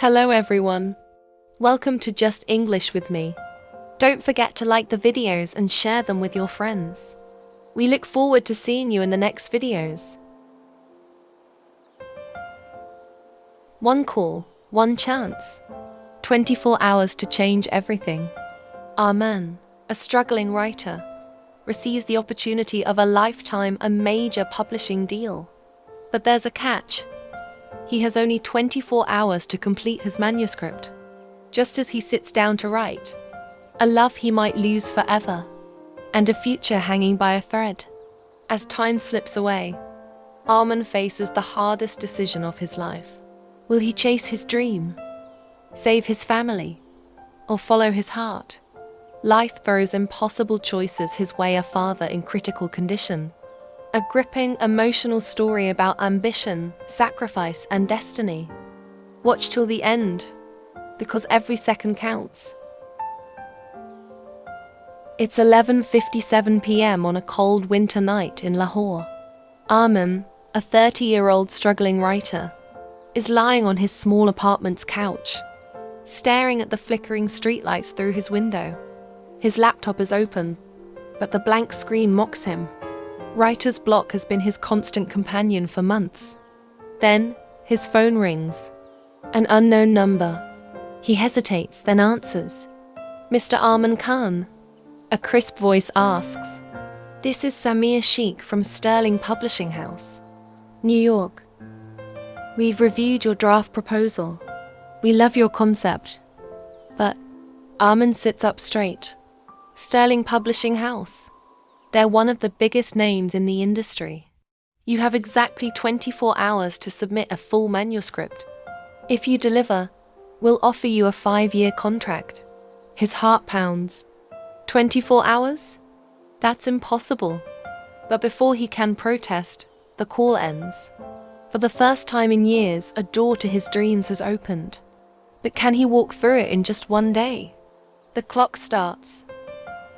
Hello everyone. Welcome to Just English with me. Don't forget to like the videos and share them with your friends. We look forward to seeing you in the next videos. One call, one chance. 24 hours to change everything. Arman, a struggling writer, receives the opportunity of a lifetime, a major publishing deal. But there's a catch. He has only 24 hours to complete his manuscript. Just as he sits down to write, a love he might lose forever, and a future hanging by a thread. As time slips away, Arman faces the hardest decision of his life. Will he chase his dream, save his family, or follow his heart? Life throws impossible choices his way. A father in critical condition. A gripping, emotional story about ambition, sacrifice, and destiny. Watch till the end, because every second counts. It's 11:57 p.m. on a cold winter night in Lahore. Arman, a 30-year-old struggling writer, is lying on his small apartment's couch, staring at the flickering streetlights through his window. His laptop is open, but the blank screen mocks him. Writer's block has been his constant companion for months. Then, his phone rings. An unknown number. He hesitates, then answers. "Mr. Arman Khan?" A crisp voice asks. "This is Samir Sheikh from Sterling Publishing House, New York. We've reviewed your draft proposal. We love your concept. But..." Arman sits up straight. Sterling Publishing House. They're one of the biggest names in the industry. You have exactly 24 hours to submit a full manuscript. If you deliver, we'll offer you a 5-year contract. His heart pounds. 24 hours? That's impossible. But before he can protest, the call ends. For the first time in years, a door to his dreams has opened. But can he walk through it in just one day? The clock starts.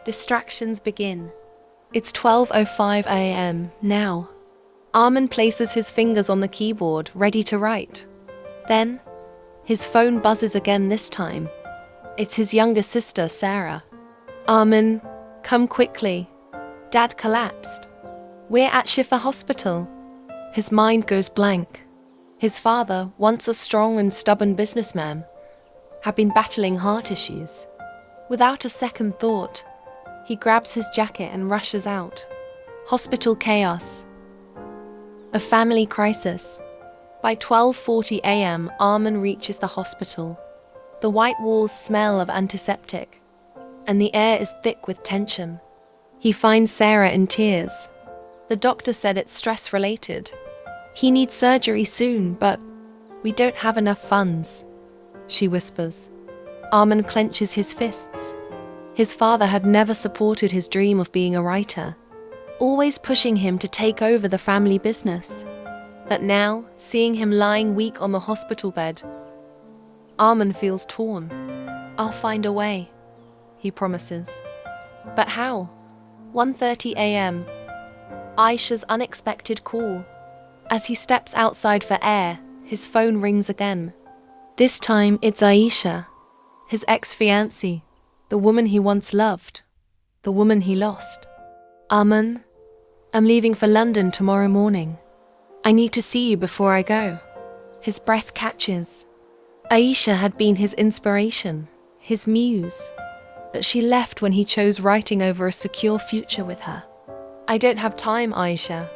Distractions begin. It's 12:05 a.m. now. Arman places his fingers on the keyboard, ready to write. Then, his phone buzzes again this time. It's his younger sister, Sarah. "Arman, come quickly. Dad collapsed. We're at Shifa Hospital." His mind goes blank. His father, once a strong and stubborn businessman, had been battling heart issues. Without a second thought, he grabs his jacket and rushes out. Hospital chaos. A family crisis. By 12:40 a.m., Arman reaches the hospital. The white walls smell of antiseptic, and the air is thick with tension. He finds Sarah in tears. The doctor said it's stress-related. He needs surgery soon, but we don't have enough funds, she whispers. Arman clenches his fists. His father had never supported his dream of being a writer, always pushing him to take over the family business. But now, seeing him lying weak on the hospital bed, Arman feels torn. "I'll find a way," he promises. But how? 1:30 a.m. Aisha's unexpected call. As he steps outside for air, his phone rings again. This time it's Aisha, his ex-fiancée, the woman he once loved, the woman he lost. "Arman, I'm leaving for London tomorrow morning. I need to see you before I go." His breath catches. Aisha had been his inspiration, his muse, but she left when he chose writing over a secure future with her. "I don't have time, Aisha,"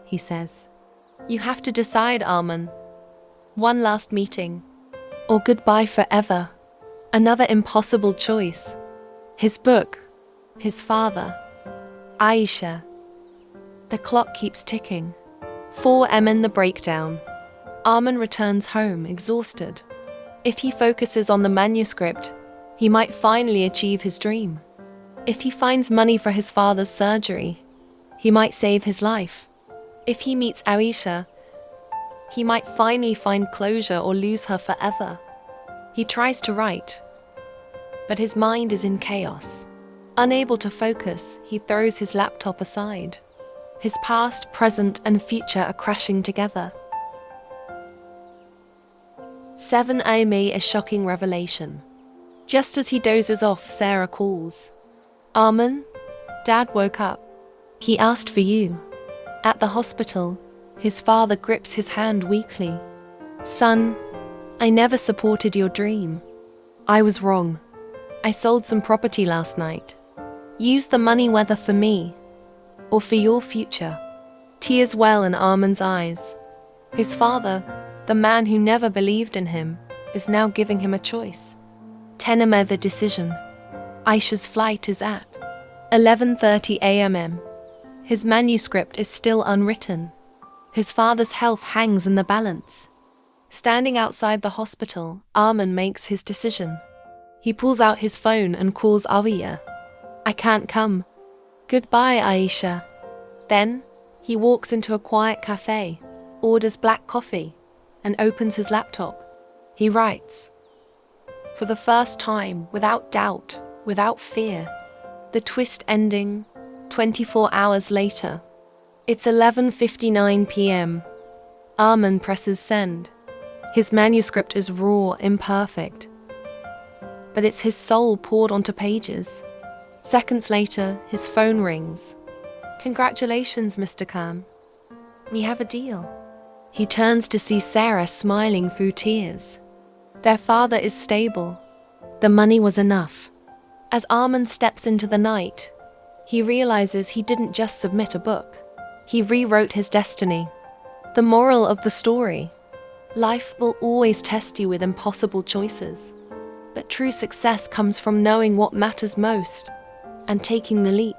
he says. "You have to decide, Arman. One last meeting, or goodbye forever." Another impossible choice. His book, his father, Aisha. The clock keeps ticking. 4 a.m. in the breakdown. Arman returns home, exhausted. If he focuses on the manuscript, he might finally achieve his dream. If he finds money for his father's surgery, he might save his life. If he meets Aisha, he might finally find closure or lose her forever. He tries to write, but his mind is in chaos. Unable to focus, he throws his laptop aside. His past, present, and future are crashing together. 7 a.m. A shocking revelation. Just as he dozes off, Sarah calls. Armin, Dad woke up. He asked for you. At the hospital, his father grips his hand weakly. Son, I never supported your dream. I was wrong. I sold some property last night. Use the money whether for me or for your future. Tears well in Armin's eyes. His father, the man who never believed in him, is now giving him a choice. 10 a.m. The decision. Aisha's flight is at 11:30 a.m. His manuscript is still unwritten. His father's health hangs in the balance. Standing outside the hospital, Armin makes his decision. He pulls out his phone and calls Aviya. I can't come. Goodbye, Aisha. Then, he walks into a quiet cafe, orders black coffee, and opens his laptop. He writes. For the first time, without doubt, without fear. The twist ending, 24 hours later. It's 11:59 p.m. Armin presses send. His manuscript is raw, imperfect. But it's his soul poured onto pages. Seconds later, his phone rings. Congratulations, Mr. Khan. We have a deal. He turns to see Sarah smiling through tears. Their father is stable. The money was enough. As Armin steps into the night, he realizes he didn't just submit a book. He rewrote his destiny. The moral of the story: life will always test you with impossible choices. But true success comes from knowing what matters most and taking the leap.